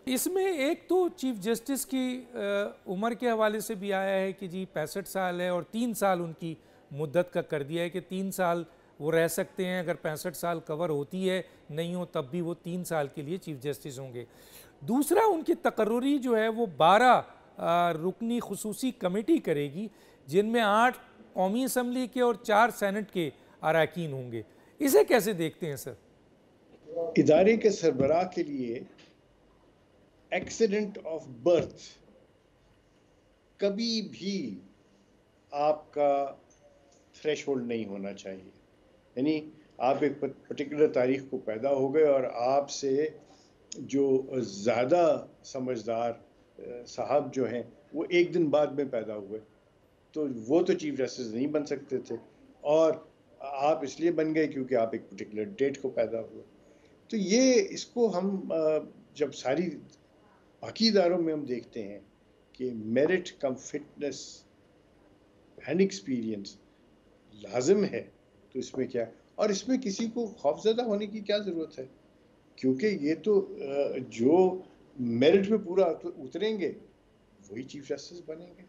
इसमें एक तो चीफ जस्टिस की उम्र के हवाले से भी आया है कि जी 65 साल है और 3 साल उनकी मुद्दत का कर दिया है कि 3 साल वो रह सकते हैं, अगर 65 साल कवर होती है नहीं हो तब भी वो 3 साल के लिए चीफ जस्टिस होंगे। दूसरा, उनकी तकर्री जो है वो 12 रुकनी खुसूसी कमेटी करेगी, जिनमें 8 कौमी असम्बली के और 4 सेनेट के अरकान होंगे। इसे कैसे देखते हैं सर? इदारे के सरबराह के लिए एक्सीडेंट ऑफ बर्थ कभी भी आपका थ्रेशोल्ड नहीं होना चाहिए। यानी आप एक पर्टिकुलर तारीख को पैदा हो गए और आपसे जो ज़्यादा समझदार साहब जो हैं वो एक दिन बाद में पैदा हुए, तो वो तो चीफ जस्टिस नहीं बन सकते थे, और आप इसलिए बन गए क्योंकि आप एक पर्टिकुलर डेट को पैदा हुए। तो ये इसको हम जब सारी बाकी इदारों में हम देखते हैं कि merit come fitness and experience लाजिम है, तो इसमें क्या, और इसमें किसी को खौफजदा होने की क्या ज़रूरत है, क्योंकि ये तो जो मेरिट में पूरा उतरेंगे वही चीफ जस्टिस बनेंगे।